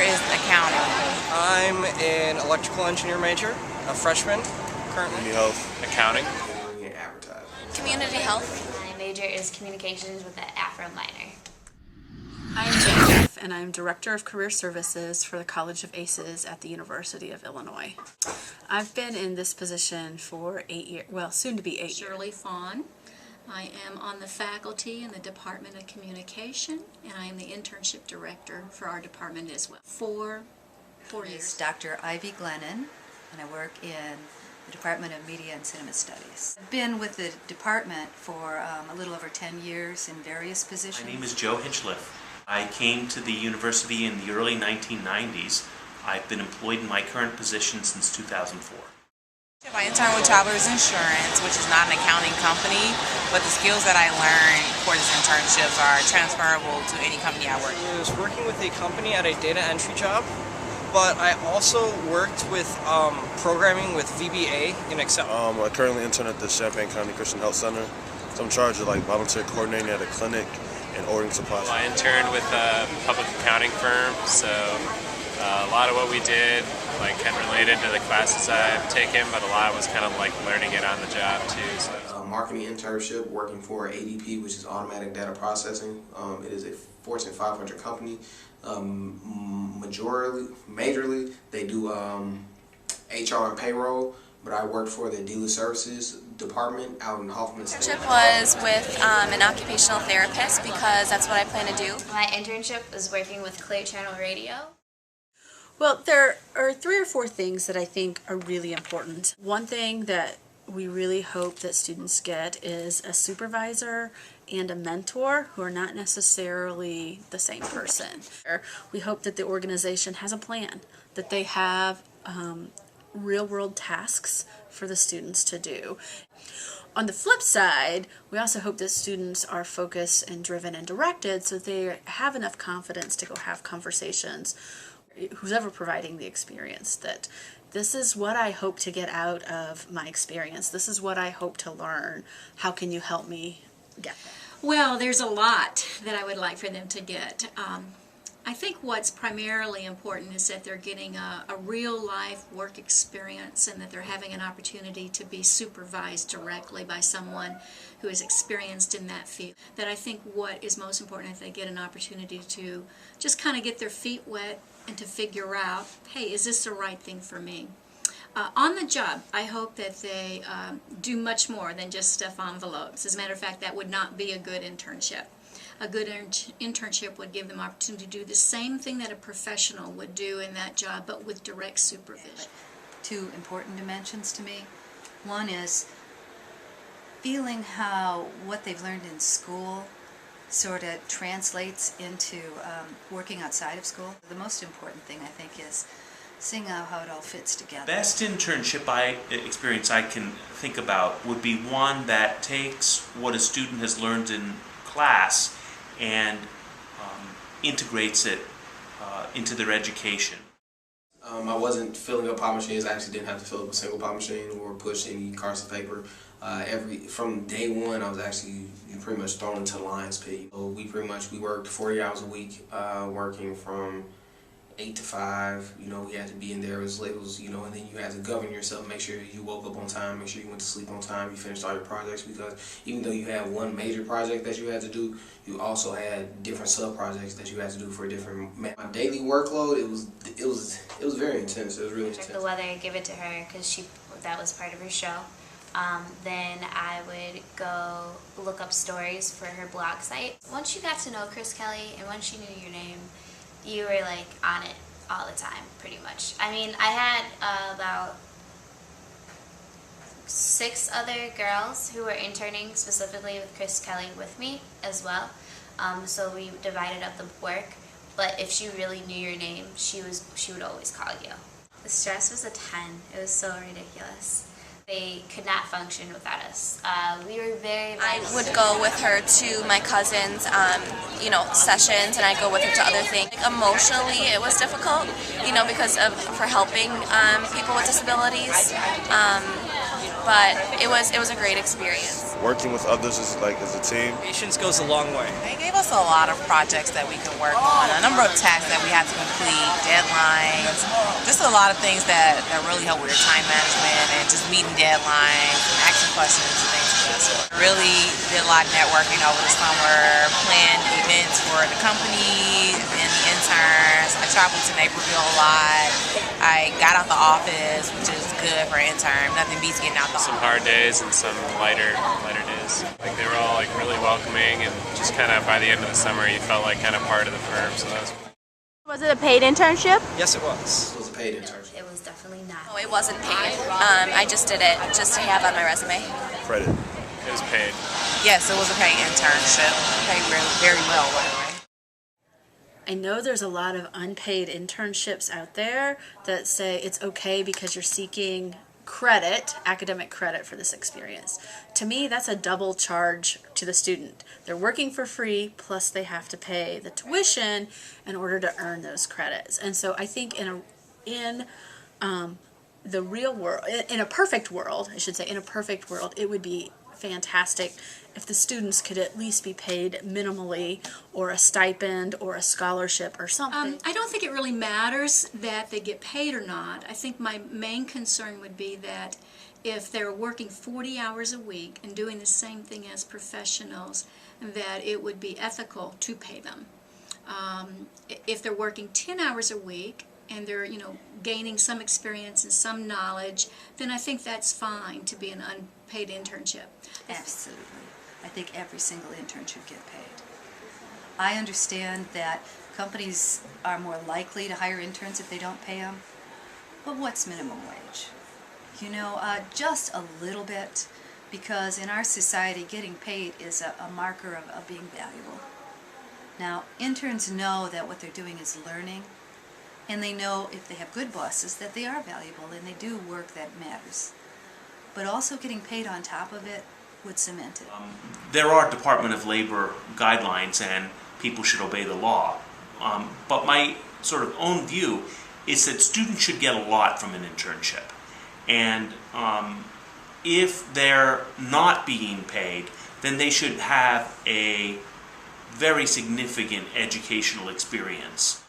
is accounting. I'm an electrical engineer major, a freshman currently. Community health. Accounting. And advertising. Community health. My major is communications with an Afro minor. I'm Jeff, and I'm Director of Career Services for the College of Aces at the University of Illinois. I've been in this position for 8 years, well, soon to be 8 years. Shirley Fawn. I am on the faculty in the Department of Communication, and I am the internship director for our department as well. Four years. Dr. Ivy Glennon, and I work in the Department of Media and Cinema Studies. I've been with the department for a little over 10 years in various positions. My name is Joe Hinchliff. I came to the university in the early 1990s. I've been employed in my current position since 2004. I intern with Travelers Insurance, which is not an accounting company, but the skills that I learned for this internship are transferable to any company I work with. I was working with a company at a data entry job, but I also worked with programming with VBA in Excel. I currently intern at the Champaign County Christian Health Center. So I'm in charge of volunteer coordinating at a clinic and ordering supplies. Well, I interned with a public accounting firm, so a lot of what we did kind of related to the classes I've taken, but a lot was kind of learning it on the job too. So. Marketing internship working for ADP, which is Automatic Data Processing. It is a Fortune 500 company. Majorly, they do HR and payroll, but I worked for the Dealer Services department out in Hoffman State. Internship was with an occupational therapist because that's what I plan to do. My internship was working with Clear Channel Radio. Well, there are 3 or 4 things that I think are really important. One thing that we really hope that students get is a supervisor and a mentor who are not necessarily the same person. We hope that the organization has a plan, that they have real-world tasks for the students to do. On the flip side, we also hope that students are focused and driven and directed so they have enough confidence to go have conversations who's ever providing the experience, that this is what I hope to get out of my experience. This is what I hope to learn. How can you help me get that? Well, there's a lot that I would like for them to get. I think what's primarily important is that they're getting a real-life work experience and that they're having an opportunity to be supervised directly by someone who is experienced in that field. That I think what is most important is they get an opportunity to just kind of get their feet wet and to figure out, hey, is this the right thing for me? On the job, I hope that they do much more than just stuff envelopes. As a matter of fact, that would not be a good internship. A good internship would give them opportunity to do the same thing that a professional would do in that job, but with direct supervision. 2 important dimensions to me. One is feeling how what they've learned in school sort of translates into working outside of school. The most important thing, I think, is seeing how it all fits together. Best internship experience I can think about would be one that takes what a student has learned in class and integrates it into their education. I wasn't filling up pop machines. I actually didn't have to fill up a single pop machine or push any cards of paper. From day one, I was actually pretty much thrown into the lion's pit. So we worked 40 hours a week, working from 8 to 5. We had to be in there as late as, and then you had to govern yourself, make sure you woke up on time, make sure you went to sleep on time, you finished all your projects, because even though you had one major project that you had to do, you also had different sub-projects that you had to do for different. My daily workload, it was very intense. It was really intense. Check the weather and give it to her because that was part of her show. Then I would go look up stories for her blog site. Once you got to know Chris Kelly and once you knew your name, you were on it all the time, pretty much. I mean, I had about 6 other girls who were interning specifically with Chris Kelly with me as well. So we divided up the work. But if she really knew your name, she would always call you. The stress was a 10. It was so ridiculous. They could not function without us. We were very I would go with her to my cousin's, sessions, and I'd go with her to other things. Emotionally, it was difficult, because for helping people with disabilities. But it was a great experience. working with others as a team. Patience goes a long way. They gave us a lot of projects that we could work on, a number of tasks that we had to complete, deadlines, just a lot of things that really help with your time management and just meeting deadlines, asking questions and things of that sort. Really did a lot of networking over the summer, planned events for the company and the interns. I traveled to Naperville a lot. I got out the office, which is good for an intern. Nothing beats getting out the office. Some hard days and some lighter days. Like they were all like really welcoming, and just kind of by the end of the summer you felt like kind of part of the firm, so that was cool. Was it a paid internship? Yes, it was. It was a paid internship. It was definitely not. No, it wasn't paid. I just did it just to have on my resume. Credit. It was paid. Yes, it was a paid internship. Paid very well, by the way. I know there's a lot of unpaid internships out there that say it's okay because you're seeking credit, academic credit for this experience. To me, that's a double charge to the student. They're working for free, plus they have to pay the tuition in order to earn those credits. And so I think in the real world, in a perfect world, I should say, in a perfect world, it would be fantastic if the students could at least be paid minimally, or a stipend or a scholarship or something. I don't think it really matters that they get paid or not. I think my main concern would be that if they're working 40 hours a week and doing the same thing as professionals, that it would be ethical to pay them. If they're working 10 hours a week and they're, gaining some experience and some knowledge, then I think that's fine to be an unpaid internship. Absolutely. I think every single intern should get paid. I understand that companies are more likely to hire interns if they don't pay them, but what's minimum wage? Just a little bit, because in our society getting paid is a marker of being valuable. Now, interns know that what they're doing is learning, and they know if they have good bosses that they are valuable and they do work that matters. But also getting paid on top of it would cement it. There are Department of Labor guidelines and people should obey the law. But my sort of own view is that students should get a lot from an internship. And if they're not being paid, then they should have a very significant educational experience.